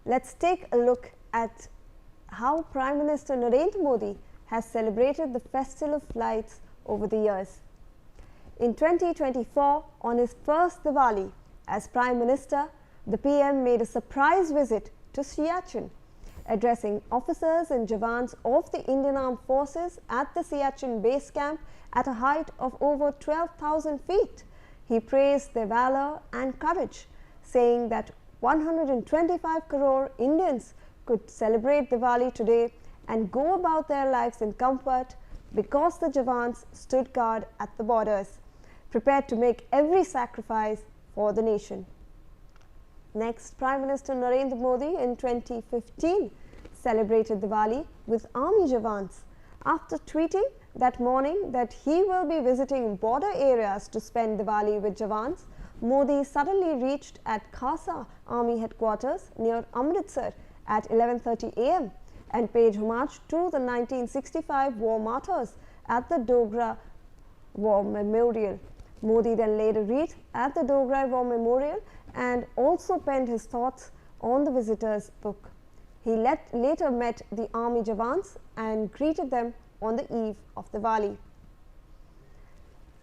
let's take a look at how Prime Minister Narendra Modi has celebrated the Festival of Lights over the years. In 2024, on his first Diwali as Prime Minister, the PM made a surprise visit to Siachen. Addressing officers and jawans of the Indian Armed Forces at the Siachen base camp at a height of over 12,000 feet, he praised their valor and courage, saying that 125 crore Indians could celebrate Diwali today and go about their lives in comfort because the jawans stood guard at the borders, prepared to make every sacrifice for the nation. Next, Prime Minister Narendra Modi in 2015 celebrated Diwali with army jawans. After tweeting that morning that he will be visiting border areas to spend Diwali with jawans, Modi suddenly reached at Khasa Army Headquarters near Amritsar at 11:30 am and paid homage to the 1965 war martyrs at the Dogra War Memorial. Modi then laid a wreath at the Dogra War Memorial and also penned his thoughts on the visitor's book. He later met the army jawans and greeted them on the eve of Diwali.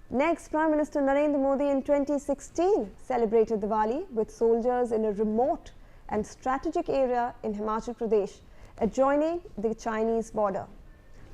Next, Prime Minister Narendra Modi in 2016 celebrated Diwali with soldiers in a remote and strategic area in Himachal Pradesh, adjoining the Chinese border.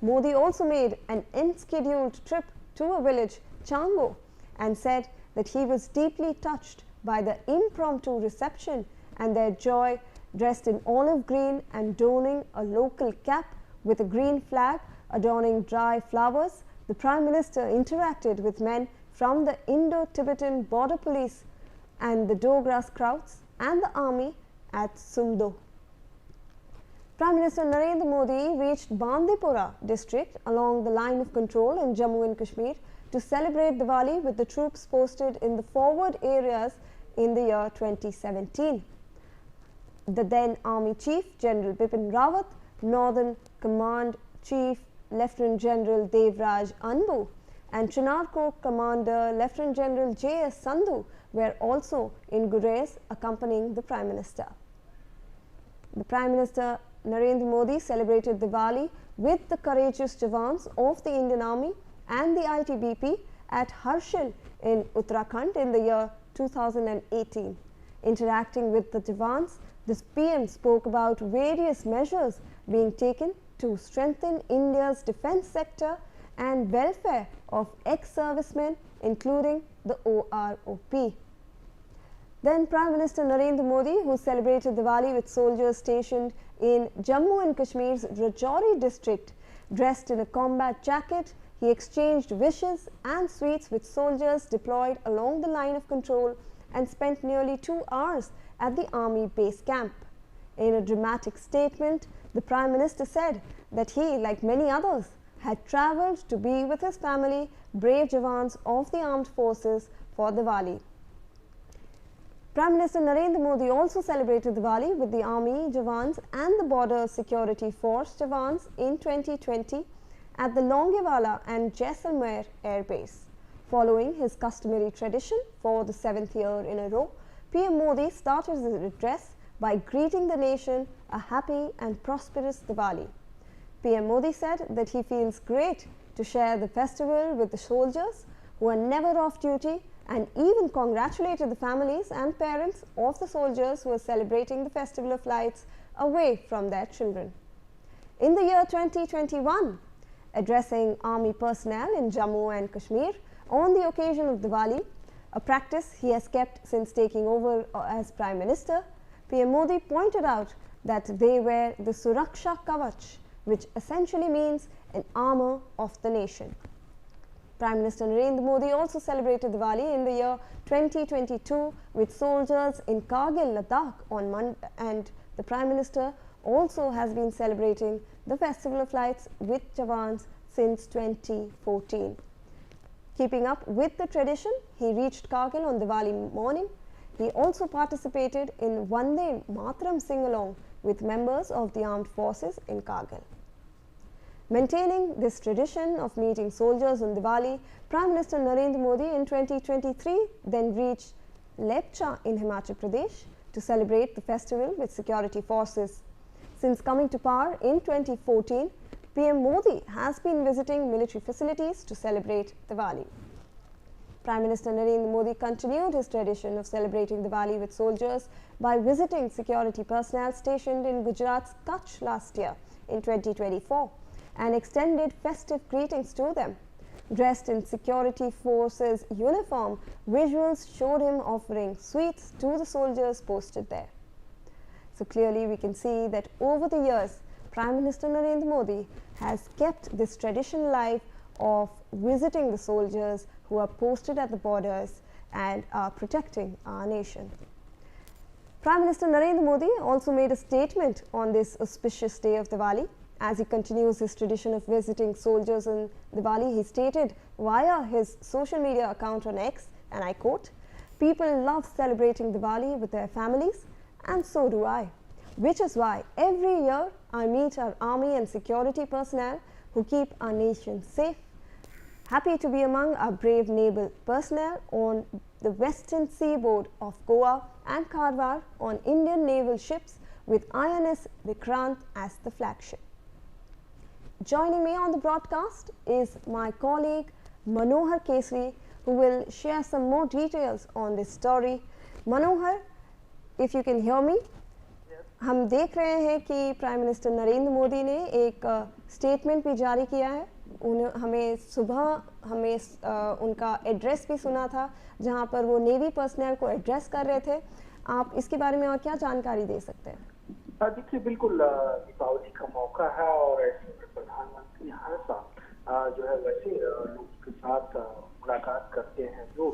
Modi also made an unscheduled trip to a village, Chango, and said that he was deeply touched by the impromptu reception and their joy, dressed in olive green and donning a local cap with a green flag adorning dry flowers. The Prime Minister interacted with men from the Indo-Tibetan Border Police and the Dogra Scouts and the army at Sindoor. Prime Minister Narendra Modi reached Bandipora district along the line of control in Jammu and Kashmir to celebrate Diwali with the troops posted in the forward areas in the year 2017. The then Army Chief General Bipin Rawat, Northern Command Chief Lieutenant General Devraj Anbu and Chinarko Commander Lieutenant General J.S. Sandhu were also in Gurez accompanying the Prime Minister. The Prime Minister Narendra Modi celebrated Diwali with the courageous jawans of the Indian Army and the ITBP at Harshil in Uttarakhand in the year 2018. Interacting with the jawans, the PM spoke about various measures being taken to strengthen India's defence sector and welfare of ex-servicemen, including the OROP. Then Prime Minister Narendra Modi, who celebrated Diwali with soldiers stationed in Jammu and Kashmir's Rajouri district, dressed in a combat jacket, he exchanged wishes and sweets with soldiers deployed along the line of control and spent nearly 2 hours at the army base camp. In a dramatic statement, the Prime Minister said that he, like many others, had travelled to be with his family, brave jawans of the armed forces, for Diwali. Prime Minister Narendra Modi also celebrated Diwali with the army jawans and the border security force jawans in 2020 at the Longewala and Jaisalmer Air Base. Following his customary tradition for the 7th year in a row, PM Modi started his address by greeting the nation a happy and prosperous Diwali. PM Modi said that he feels great to share the festival with the soldiers who are never off duty, and even congratulated the families and parents of the soldiers who are celebrating the Festival of Lights away from their children. In the year 2021, addressing army personnel in Jammu and Kashmir on the occasion of Diwali, a practice he has kept since taking over as Prime Minister, PM Modi pointed out that they wear the Suraksha Kavach, which essentially means an armour of the nation. Prime Minister Narendra Modi also celebrated Diwali in the year 2022 with soldiers in Kargil, Ladakh on Monday, and the Prime Minister also has been celebrating the Festival of Lights with jawans since 2014. Keeping up with the tradition, he reached Kargil on Diwali morning. He also participated in Vande Mataram sing-along with members of the armed forces in Kargil. Maintaining this tradition of meeting soldiers on Diwali, Prime Minister Narendra Modi in 2023 then reached Lepcha in Himachal Pradesh to celebrate the festival with security forces. Since coming to power in 2014, PM Modi has been visiting military facilities to celebrate Diwali. Prime Minister Narendra Modi continued his tradition of celebrating Diwali with soldiers by visiting security personnel stationed in Gujarat's Kutch last year in 2024 and extended festive greetings to them. Dressed in security forces uniform, visuals showed him offering sweets to the soldiers posted there. So clearly we can see that over the years, Prime Minister Narendra Modi has kept this tradition alive of visiting the soldiers who are posted at the borders and are protecting our nation. Prime Minister Narendra Modi also made a statement on this auspicious day of Diwali. As he continues his tradition of visiting soldiers in Diwali, he stated via his social media account on X, and I quote, "People love celebrating Diwali with their families, and so do I, which is why every year I meet our army and security personnel who keep our nation safe. Happy to be among our brave naval personnel on the western seaboard of Goa and Karwar on Indian naval ships with INS Vikrant as the flagship." Joining me on the broadcast is my colleague Manohar Kesri, who will share some more details on this story. Manohar, if you can hear me, हम देख रहे हैं कि prime minister Narendra Modi ने एक statement भी जारी किया है। हमें सुबह उनका एड्रेस भी सुना था जहां पर वो नेवी पर्सनल को एड्रेस कर रहे थे। आप इसके बारे में और क्या जानकारी दे सकते हैं? देखिए, बिल्कुल दीपावली का मौका है और ऐसे में प्रधानमंत्री हर साल जो है वैसे लोगों के साथ मुलाकात करते हैं जो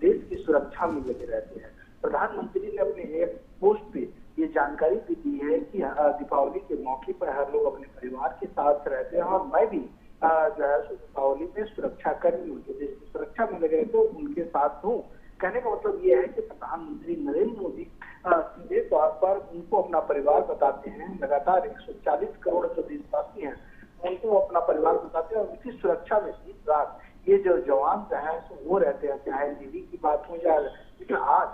देश की सुरक्षा में लगे रहते हैं। प्रधानमंत्री ने अपने एक पोस्ट पे ये जानकारी भी दी है कि दीपावली के मौके पर हर लोग अपने परिवार के साथ रहते हैं और मैं भी जो है दीपावली में सुरक्षा कर्मी हूँ, देश की सुरक्षा में लगे तो उनके साथ हूँ। कहने का मतलब ये है कि प्रधानमंत्री नरेंद्र मोदी सीधे तौर पर उनको अपना परिवार बताते हैं। लगातार 140 करोड़ जो देशवासी हैं उनको अपना परिवार बताते हैं और उनकी सुरक्षा में दिन रात ये जो जवान जो है वो रहते हैं, चाहे नेवी की बात हो या। लेकिन आज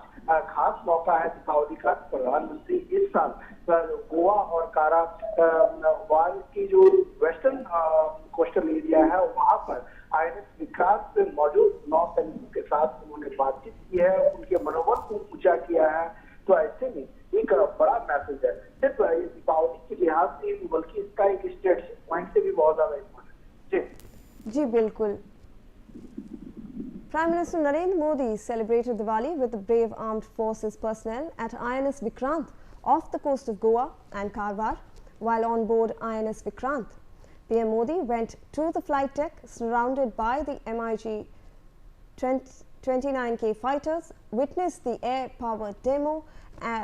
खास मौका है दीपावली का। प्रधानमंत्री इस साल गोवा और कारावार की जो वेस्टर्न कोस्टल एरिया है वहां पर INS विक्रांत पे मौजूद नौसैनिकों के साथ उन्होंने बातचीत की है, उनके मनोबल को ऊंचा किया है। तो ऐसे में एक बड़ा मैसेज है, सिर्फ ये दीपावली के लिहाज से बल्कि इसका एक स्टेटस पॉइंट से भी बहुत ज्यादा इम्पोर्टेंट। जी बिल्कुल। Prime Minister Narendra Modi celebrated Diwali with the brave armed forces personnel at INS Vikrant off the coast of Goa and Karwar. While on board INS Vikrant, PM Modi went to the flight deck surrounded by the MiG 29K fighters, witnessed the air-powered demo,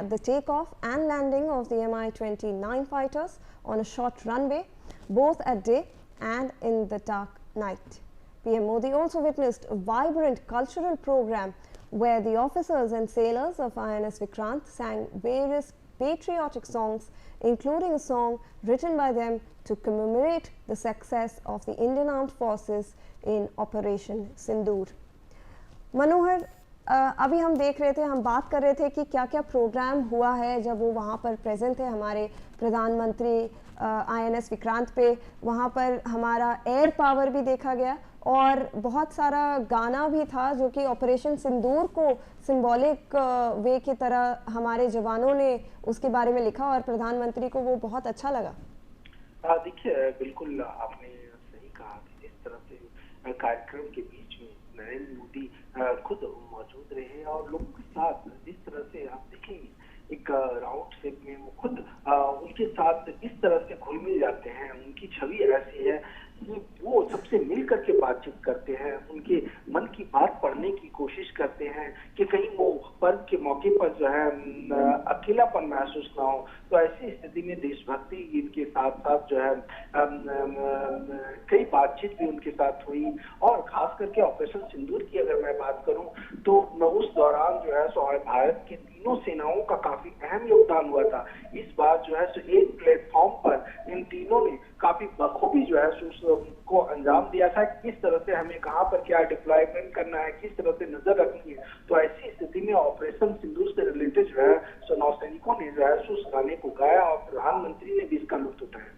the takeoff and landing of the Mi-29 fighters on a short runway, both at day and in the dark night. PM Modi also witnessed a vibrant cultural program where the officers and sailors of INS Vikrant sang various patriotic songs, including a song written by them to commemorate the success of the Indian Armed Forces in Operation Sindoor. मनोहर, अभी हम देख रहे थे, हम बात कर रहे थे कि क्या क्या प्रोग्राम हुआ है जब वो वहाँ पर प्रेजेंट थे हमारे प्रधानमंत्री INS विक्रांत पे। वहाँ पर हमारा एयर पावर भी देखा गया और बहुत सारा गाना भी था जो कि ऑपरेशन सिंदूर को सिंबॉलिक वे की तरह हमारे जवानों ने उसके बारे में लिखा और प्रधानमंत्री को वो बहुत अच्छा लगा। देखिए, बिल्कुल आपने सही कहा कि जिस तरह से कार्यक्रम के बीच में नरेंद्र मोदी खुद मौजूद रहे और लोगों के साथ जिस तरह से आप देखेंगे एक राउंड शेप में वो खुद उनके साथ इस तरह से घुल मिल जाते हैं। उनकी छवि ऐसी है कि वो सबसे मिल करके बातचीत करते हैं, उनके मन की बात पढ़ने की कोशिश करते हैं कि कहीं वो पर्व के मौके पर जो है अकेलापन महसूस ना हो। तो ऐसी स्थिति में देशभक्ति गीत के साथ साथ जो है कई बातचीत भी उनके साथ हुई और खास करके ऑपरेशन सिंदूर की अगर मैं बात करूं तो उस दौरान जो है भारत के तीनों सेनाओं का काफी अहम योगदान हुआ था। इस बार जो है एक प्लेटफॉर्म पर इन तीनों ने काफी बखूबी जो है सूचना को अंजाम दिया था, किस तरह से हमें कहाँ पर क्या डिप्लॉयमेंट करना है, किस तरह से नजर रखनी है। तो ऐसी स्थिति में ऑपरेशन सिंदूर से रिलेटेड जो है सो नौसैनिकों ने जो है उस गाने को गाया और प्रधानमंत्री ने भी इसका लुत्फ उठाया।